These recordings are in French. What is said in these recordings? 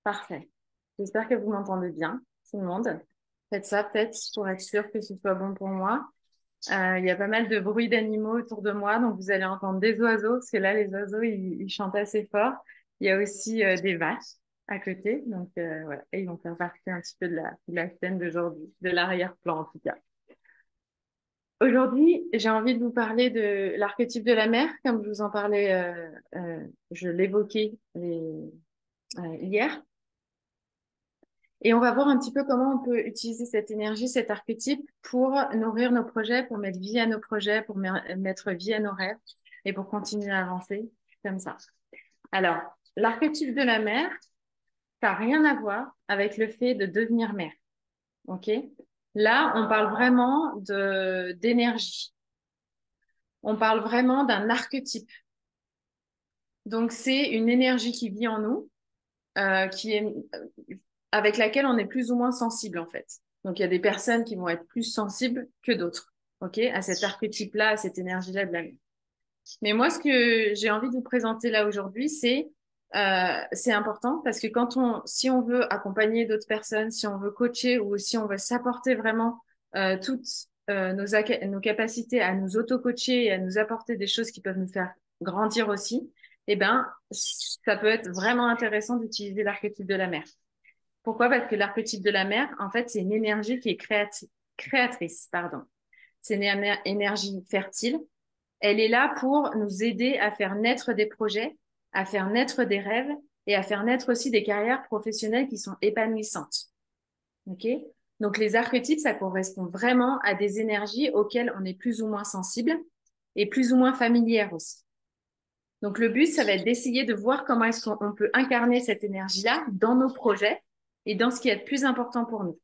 Parfait. J'espère que vous m'entendez bien, tout le monde. Faites ça peut-être pour être sûr que ce soit bon pour moi. Il y a pas mal de bruits d'animaux autour de moi, donc vous allez entendre des oiseaux, parce que là, les oiseaux, ils chantent assez fort. Il y a aussi des vaches à côté, donc voilà. Et ils vont faire partie un petit peu de la scène d'aujourd'hui, de l'arrière-plan en tout cas. Aujourd'hui, j'ai envie de vous parler de l'archétype de la mère, comme je vous en parlais, je l'évoquais hier. Et on va voir un petit peu comment on peut utiliser cette énergie, cet archétype pour nourrir nos projets, pour mettre vie à nos projets, pour mettre vie à nos rêves et pour continuer à avancer comme ça. Alors, l'archétype de la mère, ça n'a rien à voir avec le fait de devenir mère. OK? Là, on parle vraiment d'énergie. On parle vraiment d'un archétype. Donc, c'est une énergie qui vit en nous, qui est avec laquelle on est plus ou moins sensible en fait. Donc il y a des personnes qui vont être plus sensibles que d'autres, ok, à cet archétype-là, à cette énergie-là de la vie. Mais moi, ce que j'ai envie de vous présenter là aujourd'hui, c'est important parce que si on veut accompagner d'autres personnes, si on veut coacher ou si on veut s'apporter vraiment toutes nos capacités à nous auto-coacher et à nous apporter des choses qui peuvent nous faire grandir aussi, eh ben, ça peut être vraiment intéressant d'utiliser l'archétype de la mère. Pourquoi? Parce que l'archétype de la mère, en fait, c'est une énergie qui est créatrice, pardon. C'est une énergie fertile. Elle est là pour nous aider à faire naître des projets, à faire naître des rêves et à faire naître aussi des carrières professionnelles qui sont épanouissantes. OK? Donc, les archétypes, ça correspond vraiment à des énergies auxquelles on est plus ou moins sensible et plus ou moins familière aussi. Donc, le but, ça va être d'essayer de voir comment est-ce qu'on peut incarner cette énergie-là dans nos projets et dans ce qui est le plus important pour nous.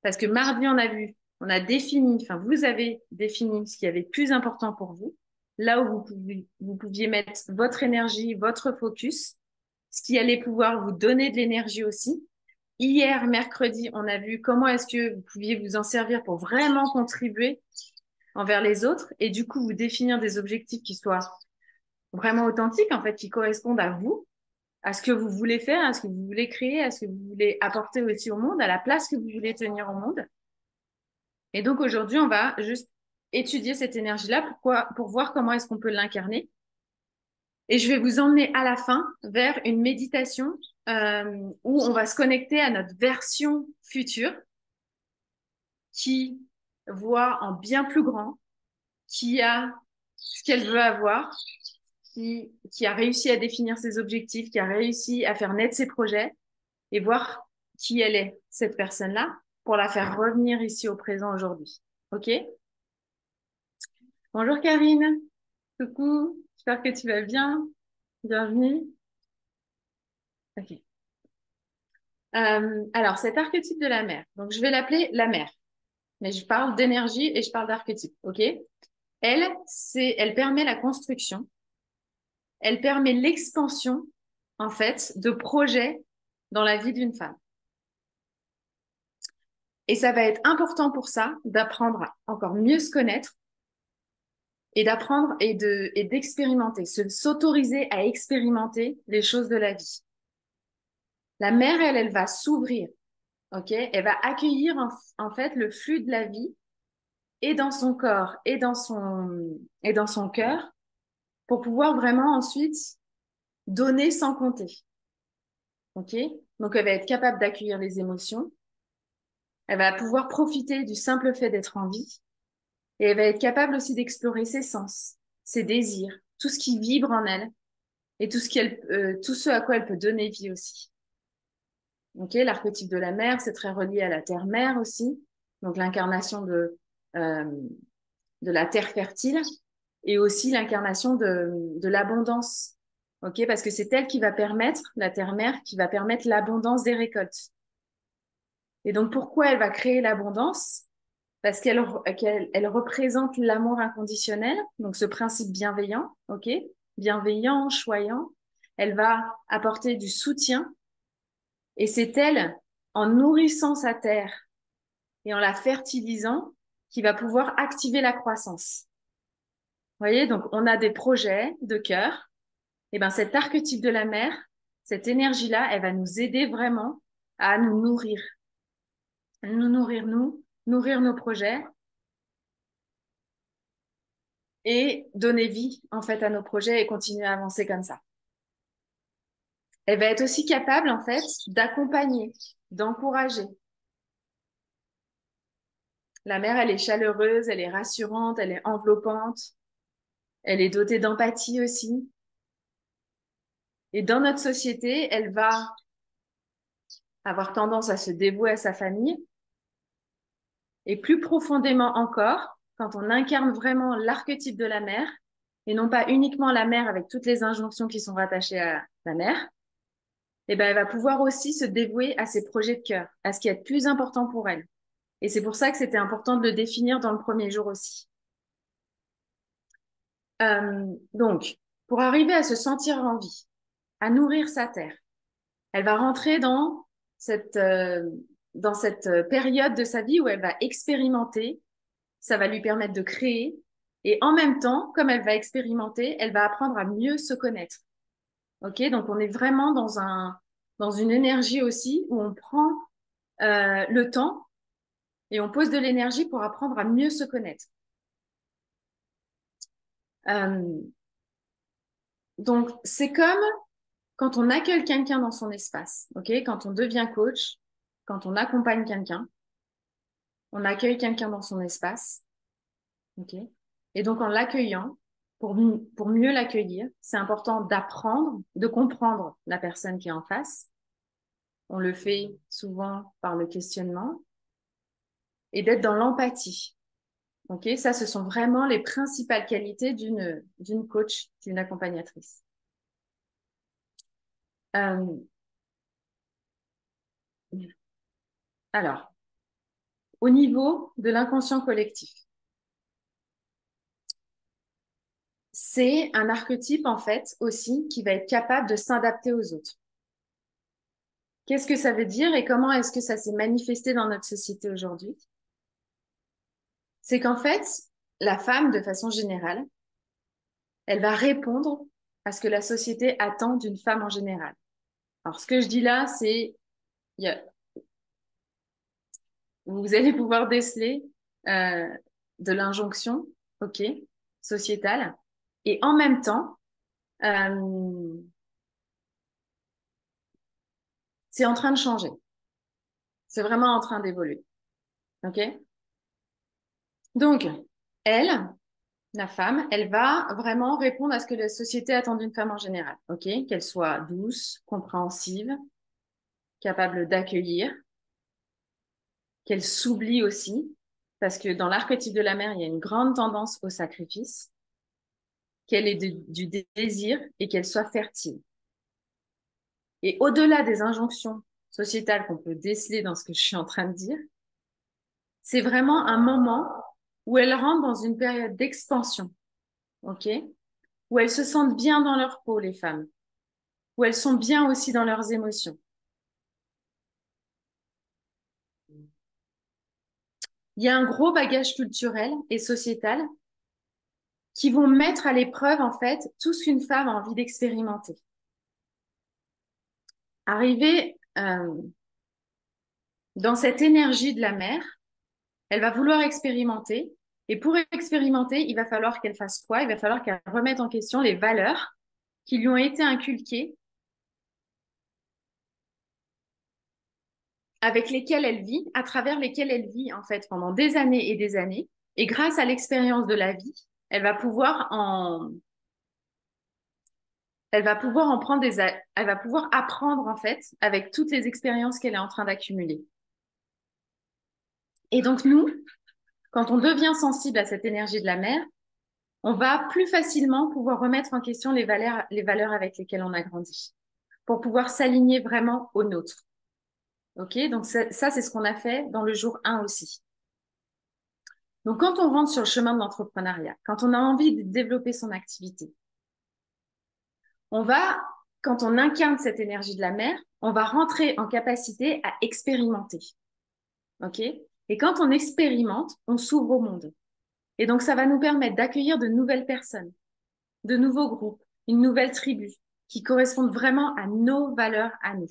Parce que mardi, on a défini, enfin, vous avez défini ce qui avait le plus important pour vous, là où vous pouviez mettre votre énergie, votre focus, ce qui allait pouvoir vous donner de l'énergie aussi. Hier, mercredi, on a vu comment est-ce que vous pouviez vous en servir pour vraiment contribuer envers les autres et du coup vous définir des objectifs qui soient vraiment authentiques, en fait, qui correspondent à vous, à ce que vous voulez faire, à ce que vous voulez créer, à ce que vous voulez apporter aussi au monde, à la place que vous voulez tenir au monde. Et donc aujourd'hui, on va juste étudier cette énergie-là pour voir comment est-ce qu'on peut l'incarner. Et je vais vous emmener à la fin vers une méditation où on va se connecter à notre version future qui voit en bien plus grand, qui a ce qu'elle veut avoir, qui a réussi à définir ses objectifs, qui a réussi à faire naître ses projets et voir qui elle est, cette personne-là, pour la faire revenir ici au présent aujourd'hui. OK? Bonjour Karine, coucou, j'espère que tu vas bien. Bienvenue. OK. Alors, cet archétype de la mère, donc je vais l'appeler la mère, mais je parle d'énergie et je parle d'archétype, OK? Elle permet la construction, elle permet l'expansion, en fait, de projets dans la vie d'une femme. Et ça va être important pour ça d'apprendre à encore mieux se connaître et d'apprendre et d'expérimenter, s'autoriser à expérimenter les choses de la vie. La mère, elle va s'ouvrir, ok? Elle va accueillir en fait le flux de la vie et dans son corps et dans son cœur pour pouvoir vraiment ensuite donner sans compter, ok? Donc elle va être capable d'accueillir les émotions, elle va pouvoir profiter du simple fait d'être en vie et elle va être capable aussi d'explorer ses sens, ses désirs, tout ce qui vibre en elle et tout ce à quoi elle peut donner vie aussi. Ok, l'archétype de la mère, c'est très relié à la terre-mère aussi, donc l'incarnation euh, de la terre fertile et aussi l'incarnation de l'abondance. Ok, parce que c'est elle qui va permettre, la terre-mère, qui va permettre l'abondance des récoltes. Et donc pourquoi elle va créer l'abondance? Parce qu'elle représente l'amour inconditionnel, donc ce principe bienveillant, ok, bienveillant, choyant. Elle va apporter du soutien et c'est elle, en nourrissant sa terre et en la fertilisant, qui va pouvoir activer la croissance. Vous voyez, donc on a des projets de cœur. Et ben cet archétype de la mère, Cette énergie-là, elle va nous aider vraiment à nous nourrir. Nous nourrir nous, nourrir nos projets et donner vie, en fait, à nos projets et continuer à avancer comme ça. Elle va être aussi capable, en fait, d'accompagner, d'encourager. La mère, elle est chaleureuse, elle est rassurante, elle est enveloppante, elle est dotée d'empathie aussi. Et dans notre société, elle va avoir tendance à se dévouer à sa famille. Et plus profondément encore, quand on incarne vraiment l'archétype de la mère, et non pas uniquement la mère avec toutes les injonctions qui sont rattachées à la mère, eh ben, elle va pouvoir aussi se dévouer à ses projets de cœur, à ce qui est le plus important pour elle. Et c'est pour ça que c'était important de le définir dans le premier jour aussi. Donc, pour arriver à se sentir en vie, à nourrir sa terre, elle va rentrer dans cette période de sa vie où elle va expérimenter, ça va lui permettre de créer, et en même temps, comme elle va expérimenter, elle va apprendre à mieux se connaître. Ok, donc on est vraiment dans une énergie aussi où on prend le temps et on pose de l'énergie pour apprendre à mieux se connaître. Euh, donc c'est comme quand on accueille quelqu'un dans son espace, ok, quand on devient coach, quand on accompagne quelqu'un, on accueille quelqu'un dans son espace, ok, et donc en l'accueillant, pour mieux l'accueillir, c'est important d'apprendre, de comprendre la personne qui est en face. On le fait souvent par le questionnement et d'être dans l'empathie. Ok, ça, ce sont vraiment les principales qualités d'une coach, d'une accompagnatrice. Euh, alors, au niveau de l'inconscient collectif, c'est un archétype en fait aussi qui va être capable de s'adapter aux autres. Qu'est-ce que ça veut dire et comment est-ce que ça s'est manifesté dans notre société aujourd'hui? C'est qu'en fait, la femme, de façon générale, elle va répondre à ce que la société attend d'une femme en général. Alors, ce que je dis là, c'est, il y a- vous allez pouvoir déceler euh, de l'injonction, ok, sociétale, et en même temps, euh, c'est en train de changer. C'est vraiment en train d'évoluer, ok? Donc, elle, la femme, elle va vraiment répondre à ce que la société attend d'une femme en général, ok? Qu'elle soit douce, compréhensive, capable d'accueillir, qu'elle s'oublie aussi, parce que dans l'archétype de la mère, il y a une grande tendance au sacrifice, qu'elle ait du désir et qu'elle soit fertile. Et au-delà des injonctions sociétales qu'on peut déceler dans ce que je suis en train de dire, c'est vraiment un moment où elles rentrent dans une période d'expansion, ok? Où elles se sentent bien dans leur peau, les femmes, où elles sont bien aussi dans leurs émotions. Il y a un gros bagage culturel et sociétal qui vont mettre à l'épreuve, en fait, tout ce qu'une femme a envie d'expérimenter. Arriver dans cette énergie de la mère, elle va vouloir expérimenter. Et pour expérimenter, il va falloir qu'elle fasse quoi? Il va falloir qu'elle remette en question les valeurs qui lui ont été inculquées, avec lesquelles elle vit, à travers lesquelles elle vit, en fait, pendant des années et des années. Et grâce à l'expérience de la vie, elle va pouvoir elle va pouvoir apprendre, en fait, avec toutes les expériences qu'elle est en train d'accumuler. Et donc, nous, quand on devient sensible à cette énergie de la mère, on va plus facilement pouvoir remettre en question les valeurs avec lesquelles on a grandi, pour pouvoir s'aligner vraiment aux nôtres. Ok, donc ça c'est ce qu'on a fait dans le jour 1 aussi. Donc quand on rentre sur le chemin de l'entrepreneuriat, quand on a envie de développer son activité, on va, quand on incarne cette énergie de la mer, on va rentrer en capacité à expérimenter. Ok, et quand on expérimente, on s'ouvre au monde. Et donc ça va nous permettre d'accueillir de nouvelles personnes, de nouveaux groupes, une nouvelle tribu, qui correspondent vraiment à nos valeurs à nous.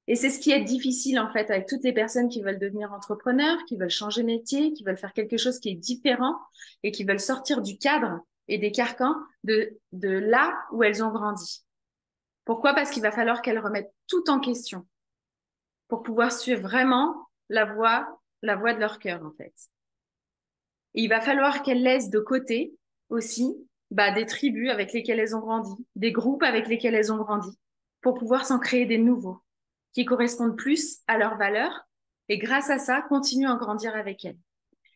Et c'est ce qui est difficile en fait avec toutes les personnes qui veulent devenir entrepreneurs, qui veulent changer de métier, qui veulent faire quelque chose qui est différent et qui veulent sortir du cadre et des carcans de là où elles ont grandi. Pourquoi? Parce qu'il va falloir qu'elles remettent tout en question pour pouvoir suivre vraiment la voie de leur cœur en fait. Et il va falloir qu'elles laissent de côté aussi des tribus avec lesquelles elles ont grandi, des groupes avec lesquels elles ont grandi, pour pouvoir s'en créer des nouveaux qui correspondent plus à leurs valeurs et grâce à ça, continuer à grandir avec elles.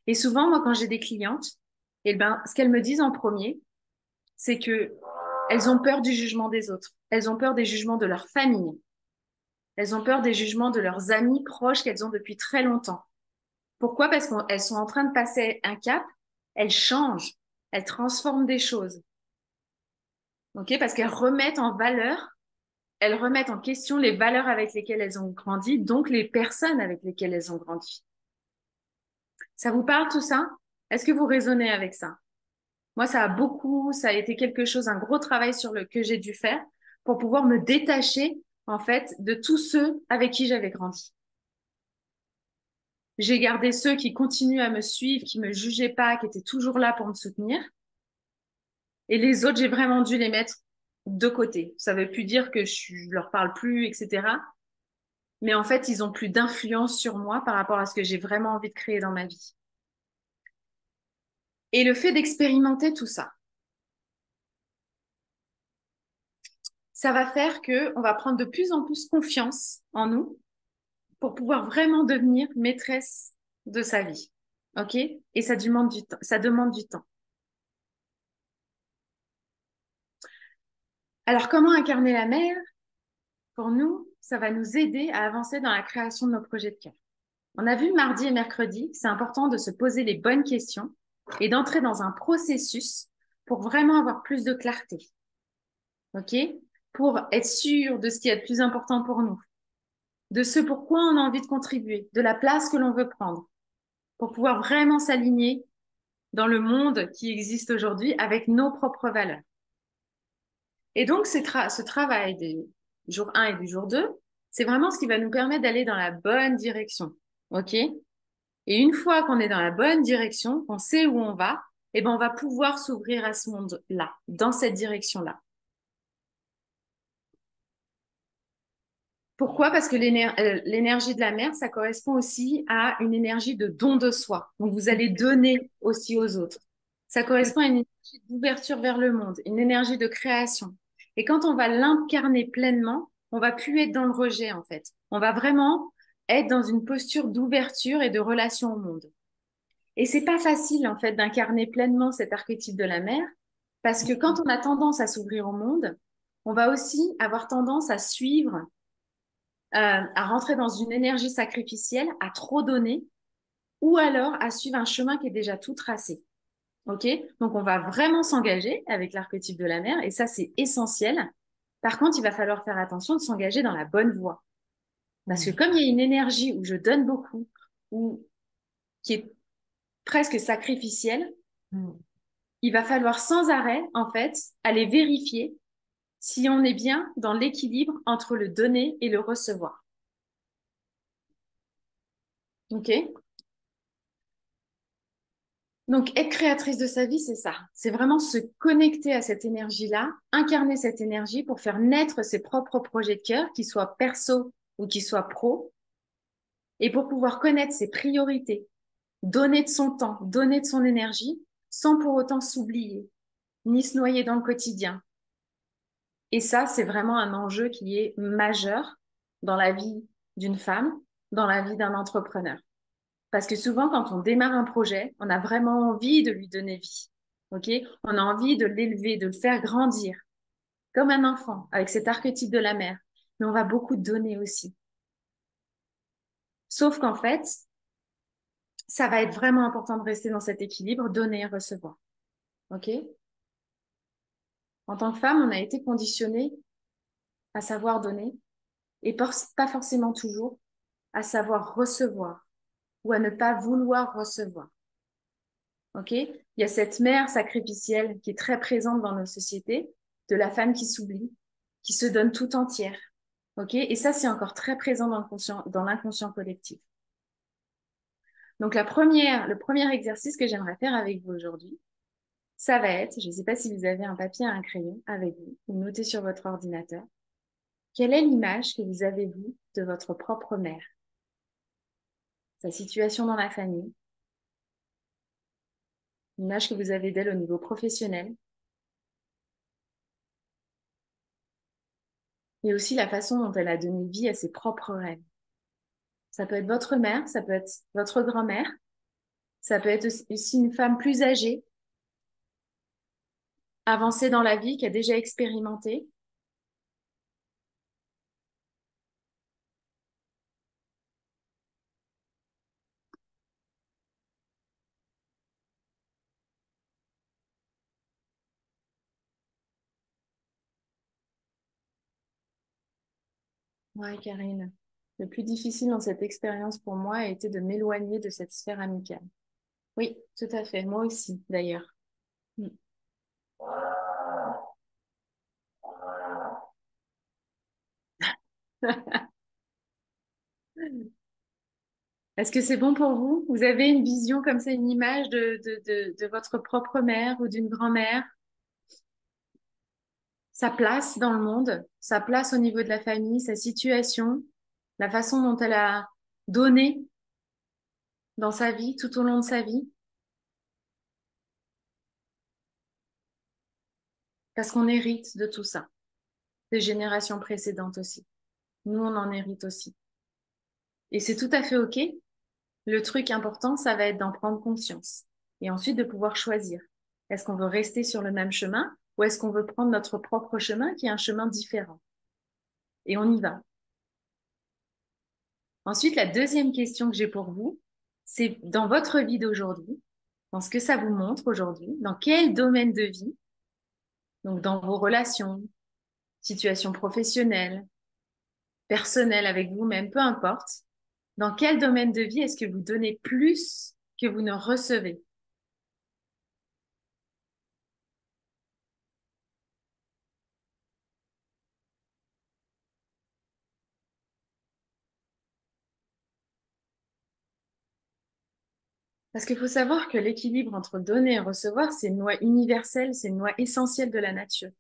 Et souvent, moi, quand j'ai des clientes, ce qu'elles me disent en premier, c'est que elles ont peur du jugement des autres. Elles ont peur des jugements de leur famille. Elles ont peur des jugements de leurs amis proches qu'elles ont depuis très longtemps. Pourquoi? Parce qu'elles sont en train de passer un cap, elles changent, elles transforment des choses. Ok? Parce qu'elles remettent en valeur, elles remettent en question les valeurs avec lesquelles elles ont grandi, donc les personnes avec lesquelles elles ont grandi. Ça vous parle tout ça? Est-ce que vous raisonnez avec ça? Moi, ça a été quelque chose, un gros travail que j'ai dû faire pour pouvoir me détacher, en fait, de tous ceux avec qui j'avais grandi. J'ai gardé ceux qui continuent à me suivre, qui me jugeaient pas, qui étaient toujours là pour me soutenir. Et les autres, j'ai vraiment dû les mettre de côté. Ça veut plus dire que je leur parle plus, etc. Mais en fait, ils ont plus d'influence sur moi par rapport à ce que j'ai vraiment envie de créer dans ma vie. Et le fait d'expérimenter tout ça, ça va faire que on va prendre de plus en plus confiance en nous pour pouvoir vraiment devenir maîtresse de sa vie. OK? Et ça demande du temps. Ça demande du temps. Alors, comment incarner la mère? Pour nous, ça va nous aider à avancer dans la création de nos projets de cœur. On a vu mardi et mercredi que c'est important de se poser les bonnes questions et d'entrer dans un processus pour vraiment avoir plus de clarté. OK? Pour être sûr de ce qui est le plus important pour nous, de ce pourquoi on a envie de contribuer, de la place que l'on veut prendre, pour pouvoir vraiment s'aligner dans le monde qui existe aujourd'hui avec nos propres valeurs. Et donc, ce travail du jour 1 et du jour 2, c'est vraiment ce qui va nous permettre d'aller dans la bonne direction. OK? Et une fois qu'on est dans la bonne direction, qu'on sait où on va, eh ben, on va pouvoir s'ouvrir à ce monde-là, dans cette direction-là. Pourquoi? Parce que l'énergie de la mer, ça correspond aussi à une énergie de don de soi. Donc, vous allez donner aussi aux autres. Ça correspond à une énergie d'ouverture vers le monde, une énergie de création. Et quand on va l'incarner pleinement, on va plus être dans le rejet, en fait. On va vraiment être dans une posture d'ouverture et de relation au monde. Et c'est pas facile, en fait, d'incarner pleinement cet archétype de la mer, parce que quand on a tendance à s'ouvrir au monde, on va aussi avoir tendance à suivre à rentrer dans une énergie sacrificielle, à trop donner, ou alors à suivre un chemin qui est déjà tout tracé. OK? Donc, on va vraiment s'engager avec l'archétype de la mer, et ça, c'est essentiel. Par contre, il va falloir faire attention de s'engager dans la bonne voie. Parce que comme il y a une énergie où je donne beaucoup, ou qui est presque sacrificielle, il va falloir sans arrêt, en fait, aller vérifier si on est bien dans l'équilibre entre le donner et le recevoir. OK? Donc, être créatrice de sa vie, c'est ça. C'est vraiment se connecter à cette énergie-là, incarner cette énergie pour faire naître ses propres projets de cœur, qu'ils soient perso ou qu'ils soient pro, et pour pouvoir connaître ses priorités, donner de son temps, donner de son énergie, sans pour autant s'oublier, ni se noyer dans le quotidien. Et ça, c'est vraiment un enjeu qui est majeur dans la vie d'une femme, dans la vie d'un entrepreneur. Parce que souvent, quand on démarre un projet, on a vraiment envie de lui donner vie. OK? On a envie de l'élever, de le faire grandir, comme un enfant, avec cet archétype de la mère. Mais on va beaucoup donner aussi. Sauf qu'en fait, ça va être vraiment important de rester dans cet équilibre, donner et recevoir. OK? En tant que femme, on a été conditionné à savoir donner et pas forcément toujours à savoir recevoir ou à ne pas vouloir recevoir. OK? Il y a cette mère sacrificielle qui est très présente dans nos sociétés, de la femme qui s'oublie, qui se donne tout entière. OK? Et ça, c'est encore très présent dans l'inconscient collectif. Donc, le premier exercice que j'aimerais faire avec vous aujourd'hui, ça va être, je ne sais pas si vous avez un papier et un crayon avec vous, ou notez sur votre ordinateur, quelle est l'image que vous avez, vous, de votre propre mère? Sa situation dans la famille, l'image que vous avez d'elle au niveau professionnel, et aussi la façon dont elle a donné vie à ses propres rêves. Ça peut être votre mère, ça peut être votre grand-mère, ça peut être aussi une femme plus âgée, avancée dans la vie, qui a déjà expérimenté. Ouais, Karine. Le plus difficile dans cette expérience pour moi a été de m'éloigner de cette sphère amicale. Oui, tout à fait. Moi aussi, d'ailleurs. Mm. Est-ce que c'est bon pour vous? Vous avez une vision comme ça, une image de votre propre mère ou d'une grand-mère? Sa place dans le monde, sa place au niveau de la famille, sa situation, la façon dont elle a donné dans sa vie, tout au long de sa vie. Parce qu'on hérite de tout ça, des générations précédentes aussi. Nous, on en hérite aussi. Et c'est tout à fait OK. Le truc important, ça va être d'en prendre conscience. Et ensuite de pouvoir choisir. Est-ce qu'on veut rester sur le même chemin ou est-ce qu'on veut prendre notre propre chemin qui est un chemin différent? Et on y va. Ensuite, la deuxième question que j'ai pour vous, c'est dans votre vie d'aujourd'hui, dans ce que ça vous montre aujourd'hui, dans quel domaine de vie, donc dans vos relations, situations professionnelles, personnelles avec vous-même, peu importe, dans quel domaine de vie est-ce que vous donnez plus que vous ne recevez? Parce qu'il faut savoir que l'équilibre entre donner et recevoir, c'est une loi universelle, c'est une loi essentielle de la nature.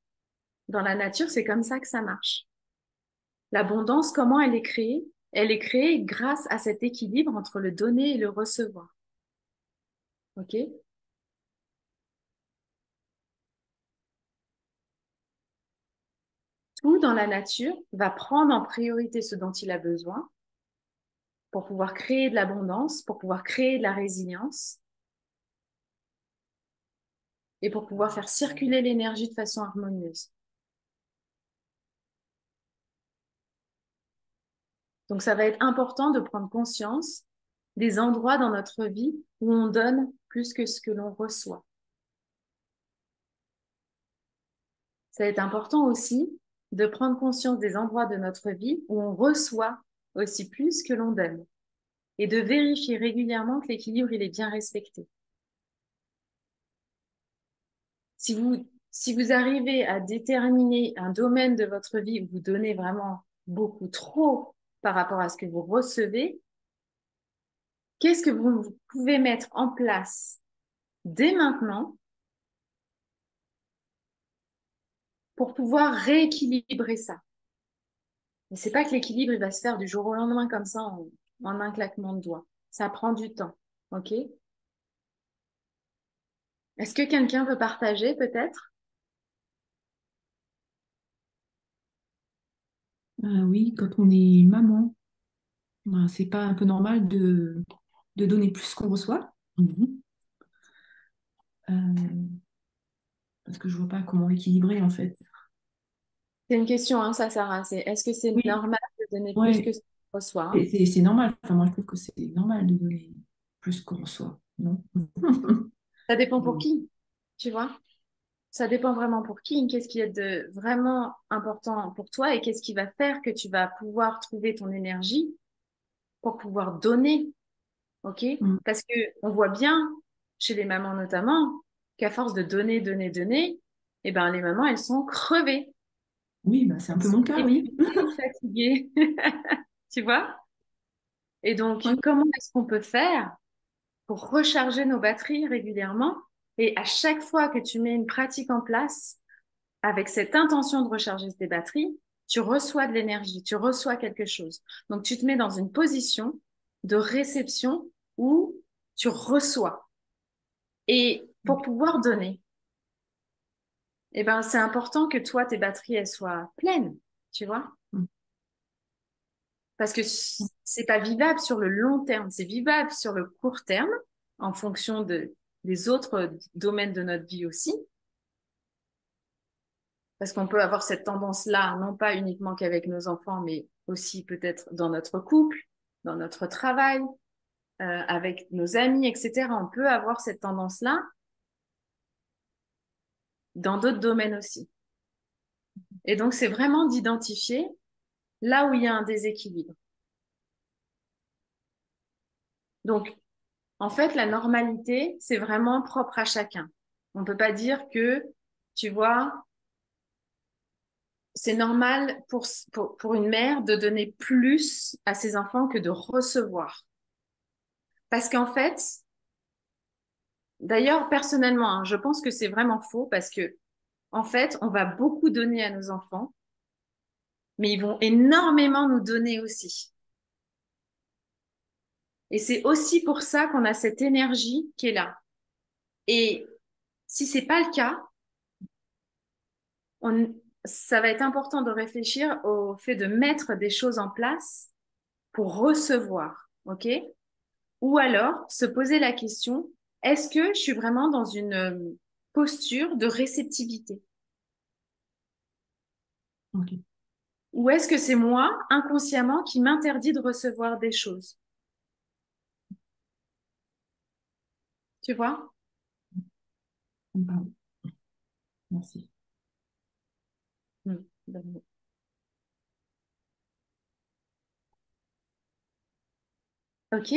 Dans la nature, c'est comme ça que ça marche. L'abondance, comment elle est créée? Elle est créée grâce à cet équilibre entre le donner et le recevoir. OK? Tout dans la nature va prendre en priorité ce dont il a besoin pour pouvoir créer de l'abondance, pour pouvoir créer de la résilience et pour pouvoir faire circuler l'énergie de façon harmonieuse. Donc, ça va être important de prendre conscience des endroits dans notre vie où on donne plus que ce que l'on reçoit. Ça va être important aussi de prendre conscience des endroits de notre vie où on reçoit aussi plus que l'on donne et de vérifier régulièrement que l'équilibre il est bien respecté. Si vous arrivez à déterminer un domaine de votre vie où vous donnez vraiment beaucoup trop par rapport à ce que vous recevez, qu'est-ce que vous pouvez mettre en place dès maintenant pour pouvoir rééquilibrer ça? Mais c'est pas que l'équilibre il va se faire du jour au lendemain comme ça en un claquement de doigts. Ça prend du temps, ok? Est-ce que quelqu'un veut partager peut-être? Oui, quand on est maman, ben, c'est pas un peu normal de donner plus qu'on reçoit. Mhm. Euh, Parce que je vois pas comment équilibrer en fait. C'est une question, hein, ça, Sarah. C'est est-ce que c'est Oui, normal de donner plus que ouais, ce qu'on reçoit, hein? c'est normal. Enfin, moi, je trouve que c'est normal de donner plus qu'on reçoit, non? Ça dépend pour Mm. qui, tu vois? Ça dépend vraiment pour qui. Qu'est-ce qui est de vraiment important pour toi et qu'est-ce qui va faire que tu vas pouvoir trouver ton énergie pour pouvoir donner, ok? Mm. Parce que on voit bien, chez les mamans notamment, qu'à force de donner, donner, donner, eh ben, les mamans, elles sont crevées. Oui, bah, c'est un Elles peu sont mon cas, oui. épuisées, fatiguées. Tu vois? Et donc, Ouais. comment est-ce qu'on peut faire pour recharger nos batteries régulièrement? Et à chaque fois que tu mets une pratique en place, avec cette intention de recharger tes batteries, tu reçois de l'énergie, tu reçois quelque chose. Donc, tu te mets dans une position de réception où tu reçois. Et pour pouvoir donner, eh ben, c'est important que toi, tes batteries, elles soient pleines, tu vois? Mm. Parce que c'est pas vivable sur le long terme, c'est vivable sur le court terme, en fonction des autres domaines de notre vie aussi. Parce qu'on peut avoir cette tendance-là, non pas uniquement qu'avec nos enfants, mais aussi peut-être dans notre couple, dans notre travail, avec nos amis, etc. On peut avoir cette tendance-là dans d'autres domaines aussi. Et donc, c'est vraiment d'identifier là où il y a un déséquilibre. Donc, en fait, la normalité, c'est vraiment propre à chacun. On ne peut pas dire que, tu vois, c'est normal pour une mère de donner plus à ses enfants que de recevoir. Parce qu'en fait, d'ailleurs, personnellement, hein, je pense que c'est vraiment faux parce que, en fait, on va beaucoup donner à nos enfants, mais ils vont énormément nous donner aussi. Et c'est aussi pour ça qu'on a cette énergie qui est là. Et si c'est pas le cas, on, ça va être important de réfléchir au fait de mettre des choses en place pour recevoir, ok? Ou alors se poser la question, est-ce que je suis vraiment dans une posture de réceptivité? Ok. Ou est-ce que c'est moi, inconsciemment, qui m'interdit de recevoir des choses? Tu vois? Bah, merci. Hmm. Ok.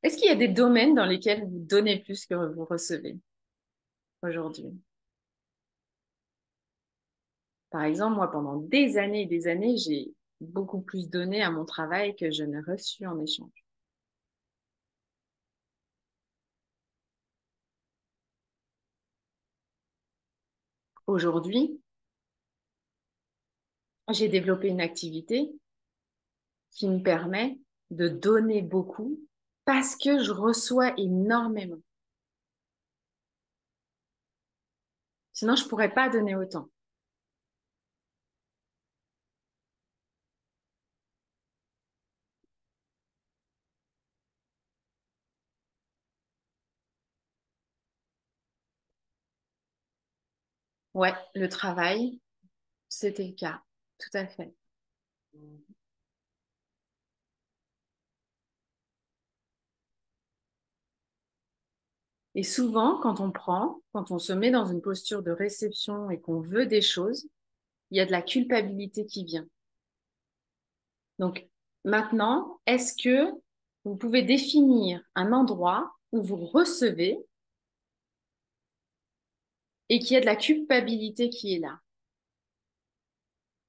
Est-ce qu'il y a des domaines dans lesquels vous donnez plus que vous recevez aujourd'hui? Par exemple, moi, pendant des années et des années, j'ai beaucoup plus donné à mon travail que je n'ai reçu en échange. Aujourd'hui, j'ai développé une activité qui me permet de donner beaucoup parce que je reçois énormément. Sinon, je pourrais pas donner autant. Ouais, le travail, c'était le cas. Tout à fait. Et souvent, quand on se met dans une posture de réception et qu'on veut des choses, il y a de la culpabilité qui vient. Donc, maintenant, est-ce que vous pouvez définir un endroit où vous recevez et qu'il y a de la culpabilité qui est là?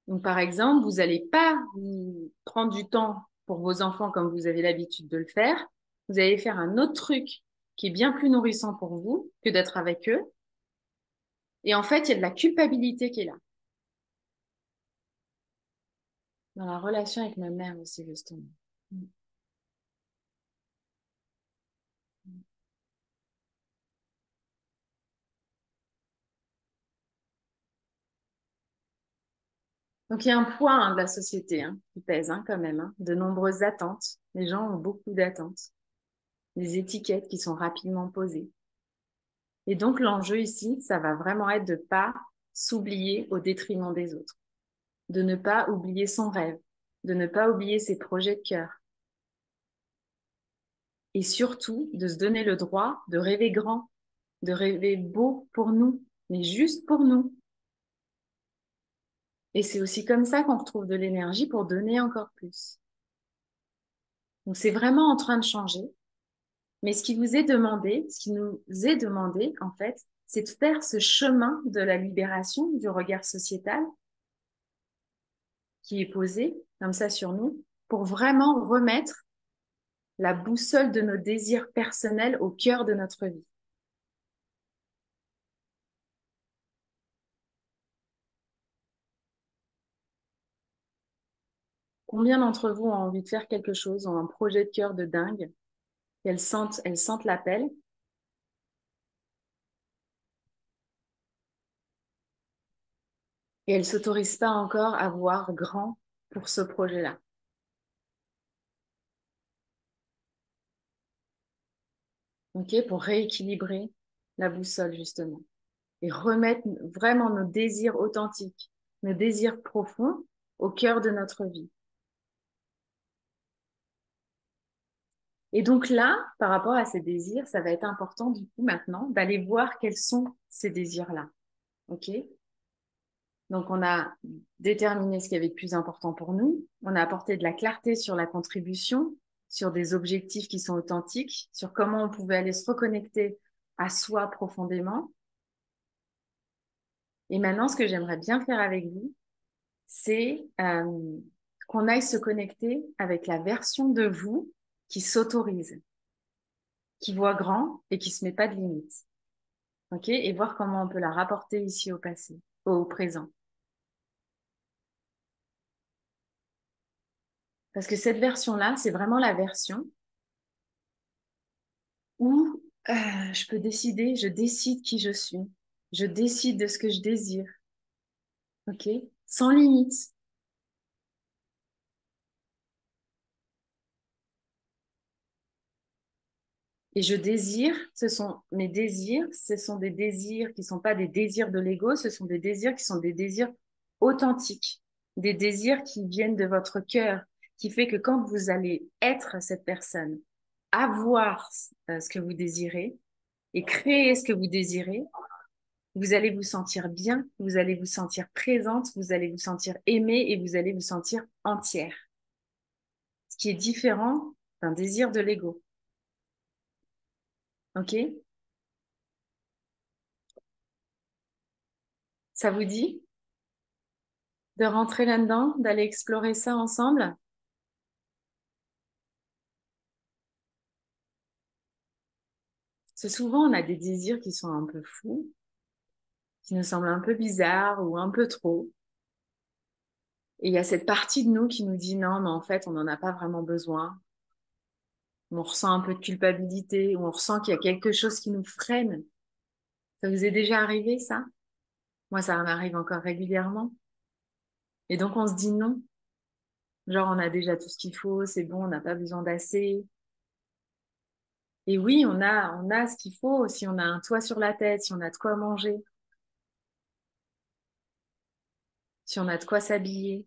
Donc, par exemple, vous n'allez pas vous prendre du temps pour vos enfants comme vous avez l'habitude de le faire. Vous allez faire un autre truc qui est bien plus nourrissant pour vous que d'être avec eux. Et en fait, il y a de la culpabilité qui est là. Dans la relation avec ma mère aussi, justement. Donc, il y a un poids de la société qui pèse quand même, de nombreuses attentes. Les gens ont beaucoup d'attentes, des étiquettes qui sont rapidement posées. Et donc, l'enjeu ici, ça va vraiment être de ne pas s'oublier au détriment des autres, de ne pas oublier son rêve, de ne pas oublier ses projets de cœur. Et surtout, de se donner le droit de rêver grand, de rêver beau pour nous, mais juste pour nous. Et c'est aussi comme ça qu'on retrouve de l'énergie pour donner encore plus. Donc, c'est vraiment en train de changer. Mais ce qui vous est demandé, ce qui nous est demandé, en fait, c'est de faire ce chemin de la libération du regard sociétal qui est posé comme ça sur nous pour vraiment remettre la boussole de nos désirs personnels au cœur de notre vie. Combien d'entre vous ont envie de faire quelque chose, ont un projet de cœur de dingue, et elles sentent l'appel, et elles s'autorisent pas encore à voir grand pour ce projet-là. Ok, pour rééquilibrer la boussole, justement, et remettre vraiment nos désirs authentiques, nos désirs profonds au cœur de notre vie. Et donc là, par rapport à ces désirs, ça va être important du coup maintenant d'aller voir quels sont ces désirs-là. Ok? Donc on a déterminé ce qui avait de plus important pour nous, on a apporté de la clarté sur la contribution, sur des objectifs qui sont authentiques, sur comment on pouvait aller se reconnecter à soi profondément. Et maintenant, ce que j'aimerais bien faire avec vous, c'est qu'on aille se connecter avec la version de vous qui s'autorise, qui voit grand et qui se met pas de limites. Ok? Et voir comment on peut la rapporter ici au passé, au présent. Parce que cette version-là, c'est vraiment la version où je peux décider, je décide qui je suis, je décide de ce que je désire, ok? Sans limite. Et je désire, ce sont mes désirs, ce sont des désirs qui ne sont pas des désirs de l'ego, ce sont des désirs qui sont des désirs authentiques, des désirs qui viennent de votre cœur, qui fait que quand vous allez être cette personne, avoir ce que vous désirez et créer ce que vous désirez, vous allez vous sentir bien, vous allez vous sentir présente, vous allez vous sentir aimée et vous allez vous sentir entière. Ce qui est différent d'un désir de l'ego. Ok? Ça vous dit de rentrer là-dedans, d'aller explorer ça ensemble? Parce que souvent, on a des désirs qui sont un peu fous, qui nous semblent un peu bizarres ou un peu trop. Et il y a cette partie de nous qui nous dit non, mais en fait, on n'en a pas vraiment besoin. On ressent un peu de culpabilité, ou on ressent qu'il y a quelque chose qui nous freine. Ça vous est déjà arrivé, ça? Moi, ça m'arrive encore régulièrement. Et donc, on se dit non. Genre, on a déjà tout ce qu'il faut, c'est bon, on n'a pas besoin d'assez. Et oui, on a ce qu'il faut, si on a un toit sur la tête, si on a de quoi manger, si on a de quoi s'habiller.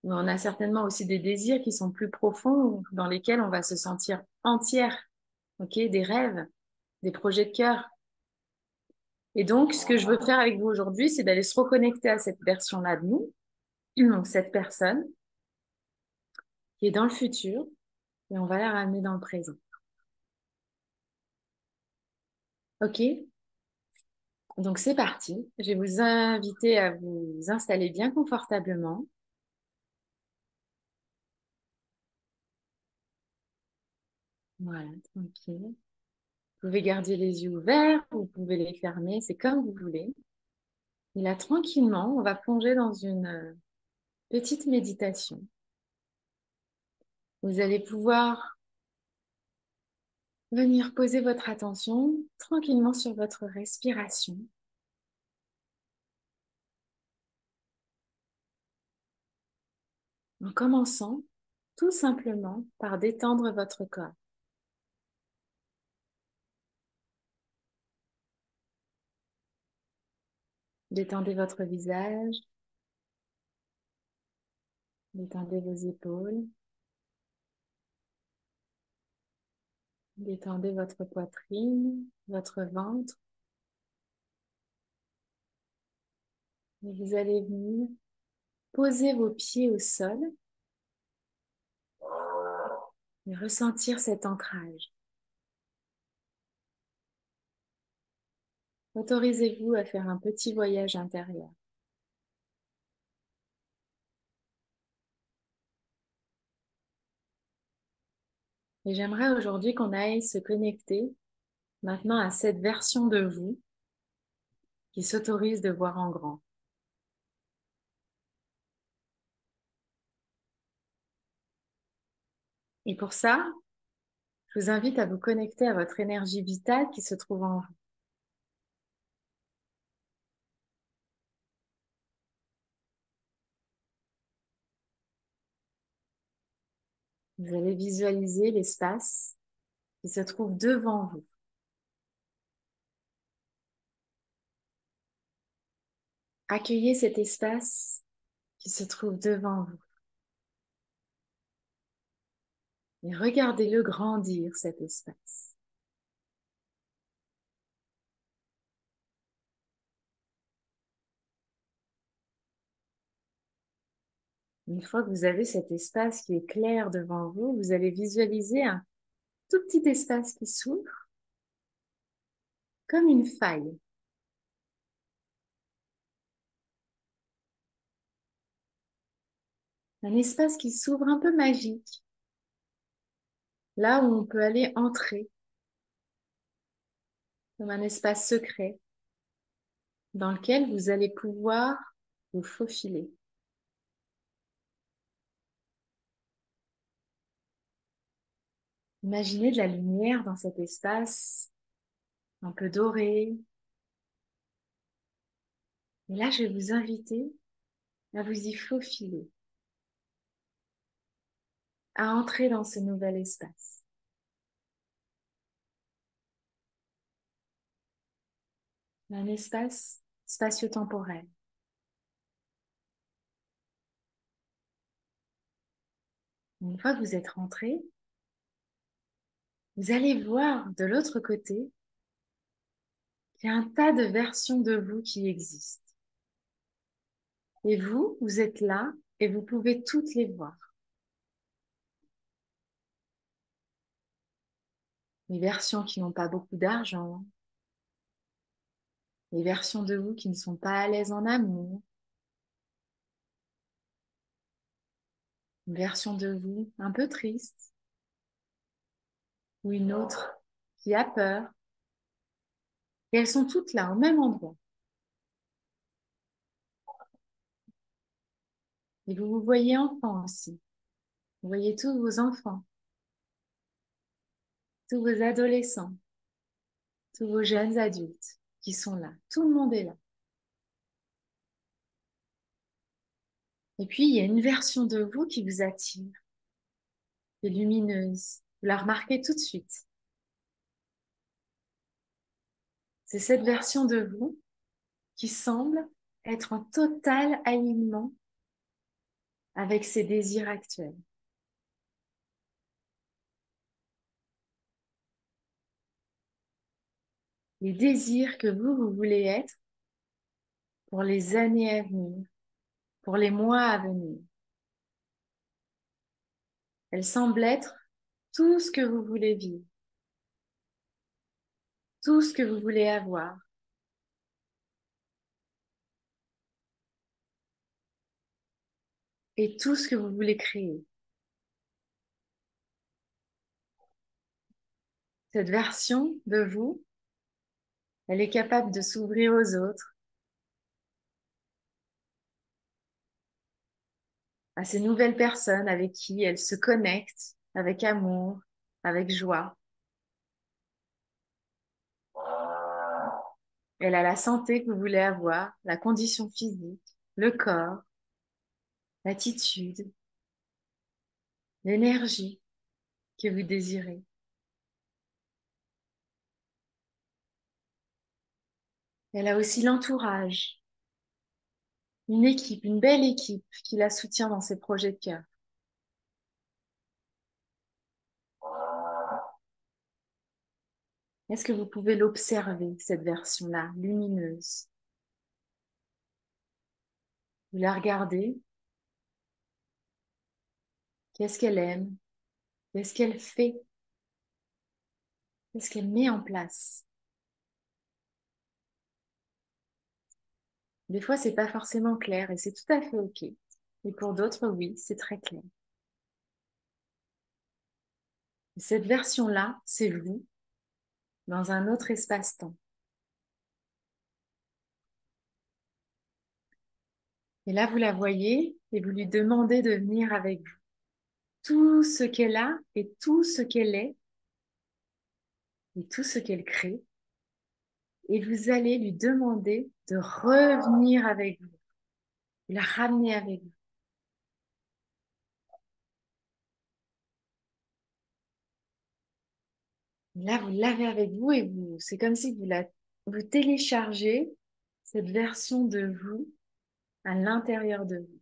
Mais on a certainement aussi des désirs qui sont plus profonds, dans lesquels on va se sentir entière, ok? Des rêves, des projets de cœur. Et donc, ce que je veux faire avec vous aujourd'hui, c'est d'aller se reconnecter à cette version-là de nous, donc cette personne qui est dans le futur, et on va la ramener dans le présent. Ok? Donc c'est parti. Je vais vous inviter à vous installer bien confortablement. Voilà, tranquille. Vous pouvez garder les yeux ouverts, vous pouvez les fermer, c'est comme vous voulez. Et là, tranquillement, on va plonger dans une petite méditation. Vous allez pouvoir venir poser votre attention tranquillement sur votre respiration. En commençant tout simplement par détendre votre corps. Détendez votre visage, détendez vos épaules, détendez votre poitrine, votre ventre. Et vous allez venir poser vos pieds au sol et ressentir cet ancrage. Autorisez-vous à faire un petit voyage intérieur. Et j'aimerais aujourd'hui qu'on aille se connecter maintenant à cette version de vous qui s'autorise de voir en grand. Et pour ça, je vous invite à vous connecter à votre énergie vitale qui se trouve en vous. Vous allez visualiser l'espace qui se trouve devant vous. Accueillez cet espace qui se trouve devant vous et regardez-le grandir, cet espace. Une fois que vous avez cet espace qui est clair devant vous, vous allez visualiser un tout petit espace qui s'ouvre comme une faille. Un espace qui s'ouvre un peu magique, là où on peut aller entrer, comme un espace secret dans lequel vous allez pouvoir vous faufiler. Imaginez de la lumière dans cet espace, un peu doré. Et là, je vais vous inviter à vous y faufiler, à entrer dans ce nouvel espace. Un espace spatio-temporel. Une fois que vous êtes rentré, vous allez voir de l'autre côté qu'il y a un tas de versions de vous qui existent. Et vous, vous êtes là et vous pouvez toutes les voir. Les versions qui n'ont pas beaucoup d'argent, les versions de vous qui ne sont pas à l'aise en amour, une version de vous un peu triste, ou une autre qui a peur. Et elles sont toutes là, au même endroit. Et vous vous voyez enfant aussi. Vous voyez tous vos enfants, tous vos adolescents, tous vos jeunes adultes qui sont là. Tout le monde est là. Et puis, il y a une version de vous qui vous attire, qui est lumineuse. Vous la remarquez tout de suite. C'est cette version de vous qui semble être en total alignement avec ses désirs actuels. Les désirs que vous voulez être pour les années à venir, pour les mois à venir. Elle semble être tout ce que vous voulez vivre, tout ce que vous voulez avoir. Et tout ce que vous voulez créer. Cette version de vous, elle est capable de s'ouvrir aux autres, à ces nouvelles personnes avec qui elle se connecte avec amour, avec joie. Elle a la santé que vous voulez avoir, la condition physique, le corps, l'attitude, l'énergie que vous désirez. Elle a aussi l'entourage, une équipe, une belle équipe qui la soutient dans ses projets de cœur. Est-ce que vous pouvez l'observer, cette version-là, lumineuse? Vous la regardez. Qu'est-ce qu'elle aime? Qu'est-ce qu'elle fait? Qu'est-ce qu'elle met en place? Des fois, c'est pas forcément clair et c'est tout à fait OK. Et pour d'autres, oui, c'est très clair. Cette version-là, c'est vous dans un autre espace-temps. Et là, vous la voyez et vous lui demandez de venir avec vous. Tout ce qu'elle a et tout ce qu'elle est et tout ce qu'elle crée. Et vous allez lui demander de revenir avec vous, de la ramener avec vous. Là, vous l'avez avec vous et vous, c'est comme si vous téléchargez cette version de vous à l'intérieur de vous.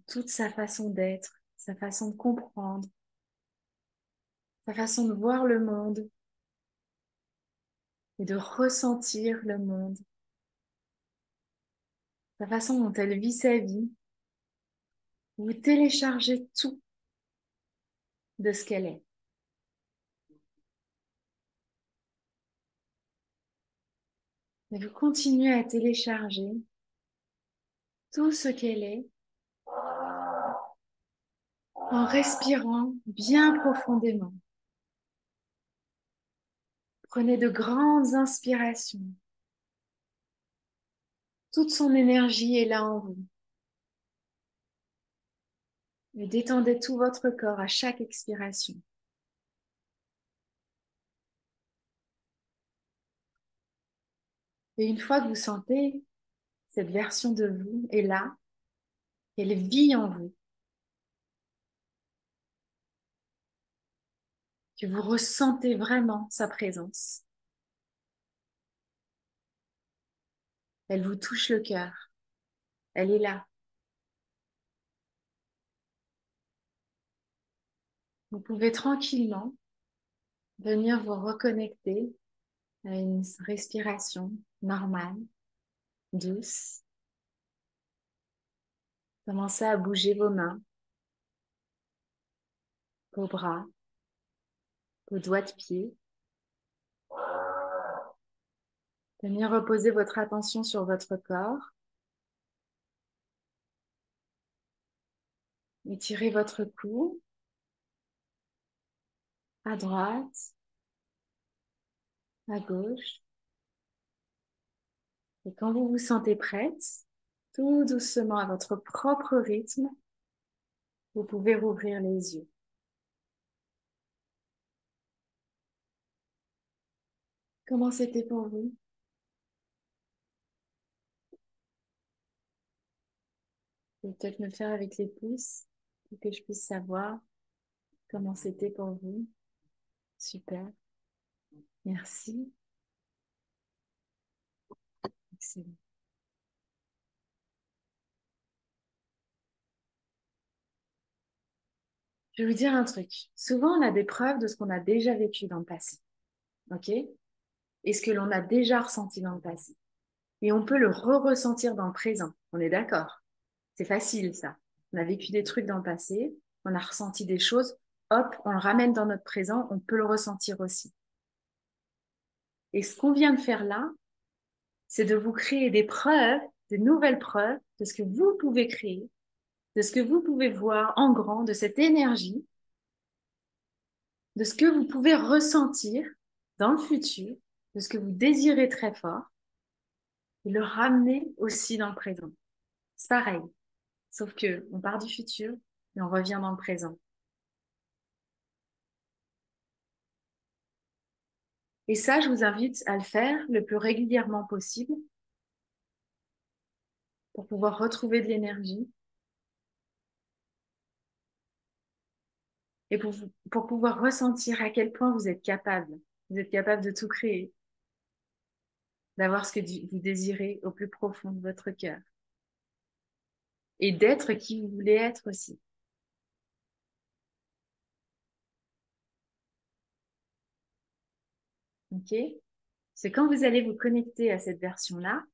Toute sa façon d'être, sa façon de comprendre, sa façon de voir le monde et de ressentir le monde, sa façon dont elle vit sa vie. Vous téléchargez tout de ce qu'elle est. Et vous continuez à télécharger tout ce qu'elle est en respirant bien profondément. Prenez de grandes inspirations. Toute son énergie est là en vous. Et détendez tout votre corps à chaque expiration. Et une fois que vous sentez cette version de vous est là, elle vit en vous, que vous ressentez vraiment sa présence, elle vous touche le cœur, elle est là. Vous pouvez tranquillement venir vous reconnecter à une respiration normale, douce. Commencez à bouger vos mains, vos bras, vos doigts de pied. Venir reposer votre attention sur votre corps. Étirez votre cou à droite, à gauche. Et quand vous vous sentez prête, tout doucement à votre propre rythme, vous pouvez rouvrir les yeux. Comment c'était pour vous? Vous pouvez peut-être me le faire avec les pouces pour que je puisse savoir comment c'était pour vous. Super. Merci. Excellent. Je vais vous dire un truc. Souvent, on a des preuves de ce qu'on a déjà vécu dans le passé. OK? Et ce que l'on a déjà ressenti dans le passé. Et on peut le re-ressentir dans le présent. On est d'accord? C'est facile, ça. On a vécu des trucs dans le passé, on a ressenti des choses, hop, on le ramène dans notre présent, on peut le ressentir aussi. Et ce qu'on vient de faire là, c'est de vous créer des preuves, de nouvelles preuves de ce que vous pouvez créer, de ce que vous pouvez voir en grand, de cette énergie, de ce que vous pouvez ressentir dans le futur, de ce que vous désirez très fort, et le ramener aussi dans le présent. C'est pareil, sauf que on part du futur et on revient dans le présent. Et ça, je vous invite à le faire le plus régulièrement possible pour pouvoir retrouver de l'énergie et pour pouvoir ressentir à quel point vous êtes capable. Vous êtes capable de tout créer, d'avoir ce que vous désirez au plus profond de votre cœur et d'être qui vous voulez être aussi. OK? C'est quand vous allez vous connecter à cette version-là,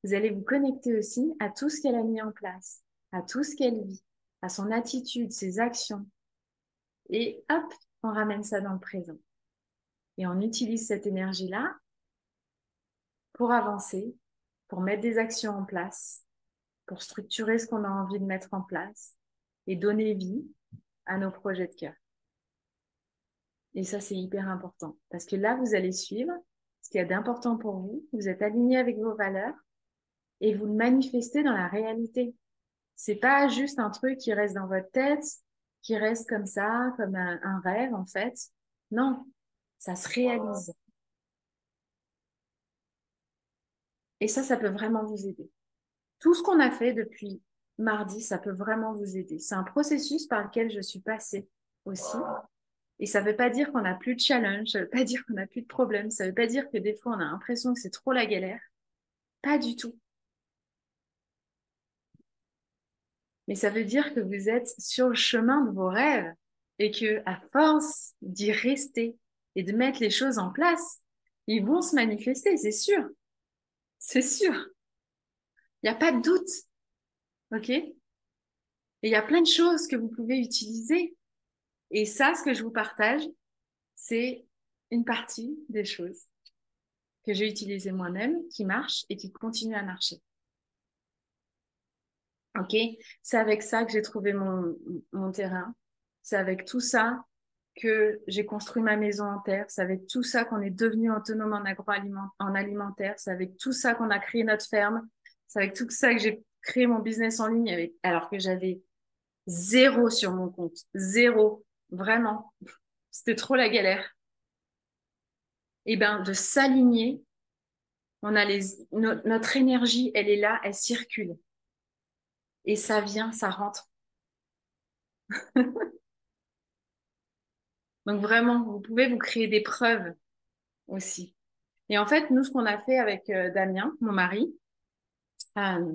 vous allez vous connecter aussi à tout ce qu'elle a mis en place, à tout ce qu'elle vit, à son attitude, ses actions. Et hop, on ramène ça dans le présent. Et on utilise cette énergie-là pour avancer, pour mettre des actions en place, pour structurer ce qu'on a envie de mettre en place et donner vie à nos projets de cœur. Et ça, c'est hyper important parce que là, vous allez suivre ce qu'il y a d'important pour vous, vous êtes aligné avec vos valeurs et vous le manifestez dans la réalité. C'est pas juste un truc qui reste dans votre tête, qui reste comme ça, comme un rêve en fait. Non, ça se réalise. Et ça peut vraiment vous aider. Tout ce qu'on a fait depuis mardi, ça peut vraiment vous aider. C'est un processus par lequel je suis passée aussi. Et ça ne veut pas dire qu'on n'a plus de challenge, ça ne veut pas dire qu'on n'a plus de problèmes, ça ne veut pas dire que des fois on a l'impression que c'est trop la galère. Pas du tout. Mais ça veut dire que vous êtes sur le chemin de vos rêves et que à force d'y rester et de mettre les choses en place, ils vont se manifester, c'est sûr. C'est sûr. Il n'y a pas de doute. OK? Et il y a plein de choses que vous pouvez utiliser. Et ça, ce que je vous partage, c'est une partie des choses que j'ai utilisées moi-même, qui marchent et qui continuent à marcher. Ok, c'est avec ça que j'ai trouvé mon terrain. C'est avec tout ça que j'ai construit ma maison en terre. C'est avec tout ça qu'on est devenu autonome en alimentaire. C'est avec tout ça qu'on a créé notre ferme. C'est avec tout ça que j'ai créé mon business en ligne alors que j'avais zéro sur mon compte. Zéro. Vraiment. C'était trop la galère. Et ben, de s'aligner, notre énergie, elle est là, elle circule. Et ça vient, ça rentre. Donc vraiment, vous pouvez vous créer des preuves aussi. Et en fait, nous, ce qu'on a fait avec Damien, mon mari, euh,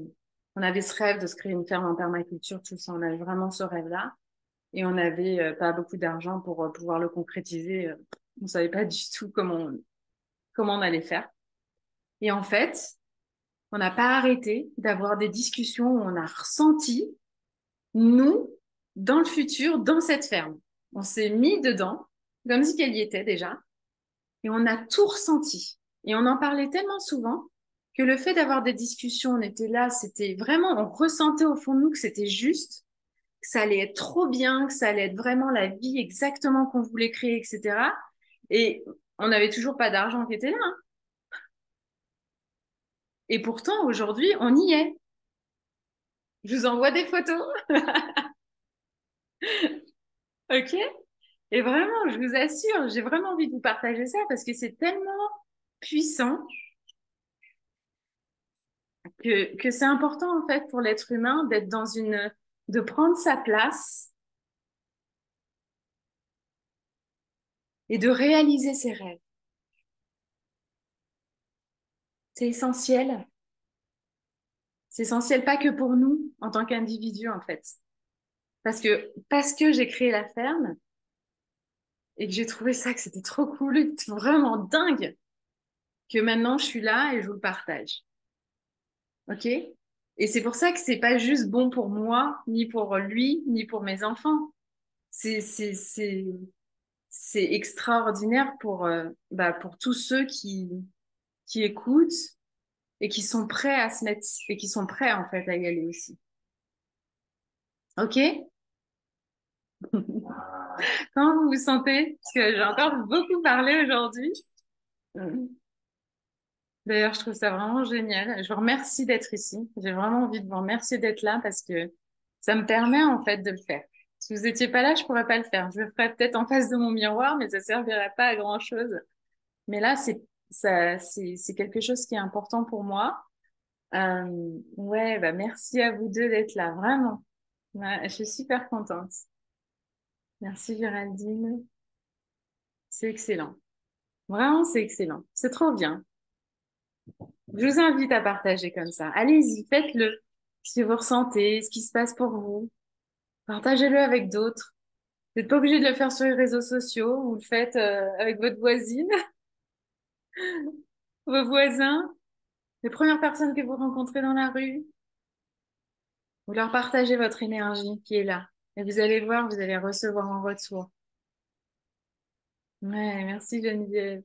on avait ce rêve de se créer une ferme en permaculture, tout ça, on avait vraiment ce rêve-là. Et on n'avait pas beaucoup d'argent pour pouvoir le concrétiser. On savait pas du tout comment on allait faire. Et en fait, on n'a pas arrêté d'avoir des discussions où on a ressenti, nous, dans le futur, dans cette ferme. On s'est mis dedans, comme si qu'elle y était déjà. Et on a tout ressenti. Et on en parlait tellement souvent que le fait d'avoir des discussions, on était là, c'était vraiment, on ressentait au fond de nous que c'était juste, que ça allait être trop bien, que ça allait être vraiment la vie exactement qu'on voulait créer, etc. Et on n'avait toujours pas d'argent qui était là, hein. Et pourtant, aujourd'hui, on y est. Je vous envoie des photos. OK? Et vraiment, je vous assure, j'ai vraiment envie de vous partager ça parce que c'est tellement puissant que c'est important en fait pour l'être humain de prendre sa place et de réaliser ses rêves. C'est essentiel. C'est essentiel pas que pour nous en tant qu'individus en fait. Parce que j'ai créé la ferme et que j'ai trouvé ça que c'était trop cool, vraiment dingue, que maintenant je suis là et je vous le partage. OK? Et c'est pour ça que c'est pas juste bon pour moi, ni pour lui, ni pour mes enfants. C'est, c'est, c'est, c'est extraordinaire pour tous ceux qui écoutent et qui sont prêts à se mettre, et qui sont prêts en fait à y aller aussi. OK? Comment vous vous sentez? Parce que j'ai encore beaucoup parlé aujourd'hui. D'ailleurs, je trouve ça vraiment génial. Je vous remercie d'être ici. J'ai vraiment envie de vous remercier d'être là parce que ça me permet en fait de le faire. Si vous n'étiez pas là, je pourrais pas le faire. Je le ferais peut-être en face de mon miroir, mais ça servirait pas à grand-chose. Mais là, c'est quelque chose qui est important pour moi. Ouais, bah merci à vous deux d'être là, vraiment. Ouais, je suis super contente. Merci Géraldine. C'est excellent. Vraiment, c'est excellent. C'est trop bien. Je vous invite à partager comme ça. Allez-y, faites-le. Ce que vous ressentez, ce qui se passe pour vous. Partagez-le avec d'autres. Vous n'êtes pas obligé de le faire sur les réseaux sociaux. Vous le faites avec votre voisine, vos voisins, les premières personnes que vous rencontrez dans la rue. Vous leur partagez votre énergie qui est là. Et vous allez voir, vous allez recevoir en retour. Ouais, merci Geneviève.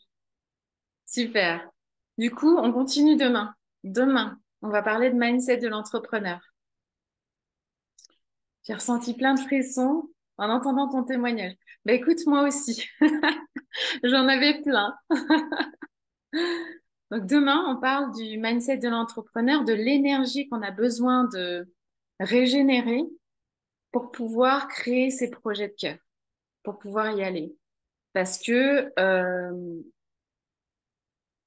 Super. Du coup, on continue demain. Demain, on va parler de mindset de l'entrepreneur. J'ai ressenti plein de frissons en entendant ton témoignage. Bah écoute, moi aussi. J'en avais plein. Donc demain, on parle du mindset de l'entrepreneur, de l'énergie qu'on a besoin de régénérer pour pouvoir créer ses projets de cœur, pour pouvoir y aller. Parce que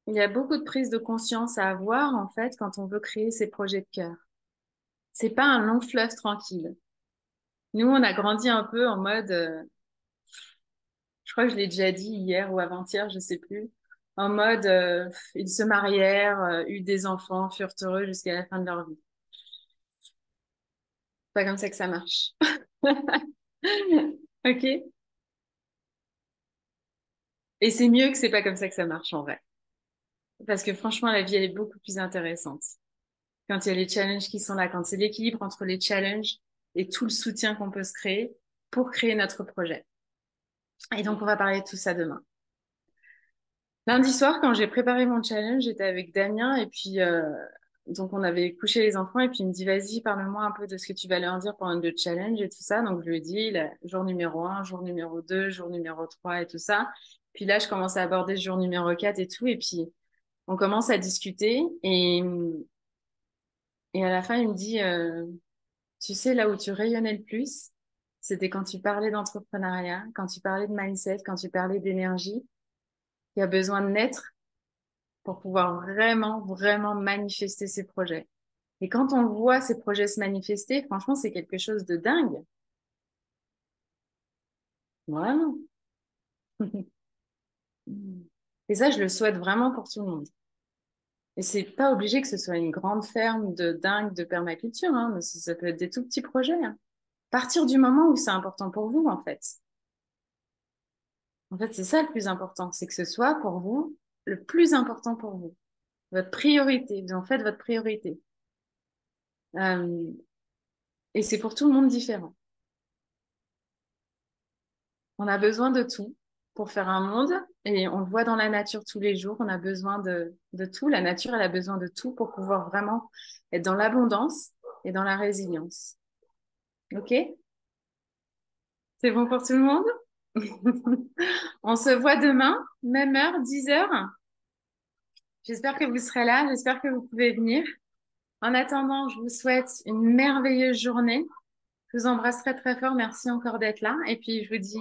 il y a beaucoup de prise de conscience à avoir en fait quand on veut créer ses projets de cœur. C'est pas un long fleuve tranquille. Nous, on a grandi un peu en mode, je crois que je l'ai déjà dit hier ou avant-hier, je sais plus, en mode ils se marièrent, eurent des enfants, furent heureux jusqu'à la fin de leur vie. C'est pas comme ça que ça marche. Ok? Et c'est mieux que c'est pas comme ça que ça marche en vrai. Parce que franchement, la vie, elle est beaucoup plus intéressante. Quand il y a les challenges qui sont là, quand c'est l'équilibre entre les challenges et tout le soutien qu'on peut se créer pour créer notre projet. Et donc, on va parler de tout ça demain. Lundi soir, quand j'ai préparé mon challenge, j'étais avec Damien et puis donc on avait couché les enfants et puis il me dit vas-y, parle-moi un peu de ce que tu vas leur dire pendant le challenge et tout ça. Donc je lui ai dit jour numéro 1, jour numéro 2, jour numéro 3 et tout ça. Puis là, je commence à aborder le jour numéro 4 et tout et puis on commence à discuter et à la fin, il me dit tu sais là où tu rayonnais le plus, c'était quand tu parlais d'entrepreneuriat, quand tu parlais de mindset, quand tu parlais d'énergie. Il y a besoin de naître pour pouvoir vraiment, vraiment manifester ses projets. Et quand on voit ces projets se manifester, franchement, c'est quelque chose de dingue. Vraiment. Et ça, je le souhaite vraiment pour tout le monde. Et c'est pas obligé que ce soit une grande ferme de dingue de permaculture, hein, mais ça peut être des tout petits projets, hein. Partir du moment où c'est important pour vous, en fait. En fait, c'est ça le plus important, c'est que ce soit pour vous le plus important pour vous. Votre priorité. Vous en faites votre priorité. Euh, et c'est pour tout le monde différent. On a besoin de tout pour faire un monde et on le voit dans la nature tous les jours. On a besoin de tout. La nature, elle a besoin de tout pour pouvoir vraiment être dans l'abondance et dans la résilience. OK? C'est bon pour tout le monde? On se voit demain, même heure, 10 heures. J'espère que vous serez là. J'espère que vous pouvez venir. En attendant, je vous souhaite une merveilleuse journée. Je vous embrasse très très fort. Merci encore d'être là. Et puis, je vous dis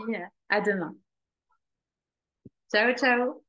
à demain. Ciao, ciao.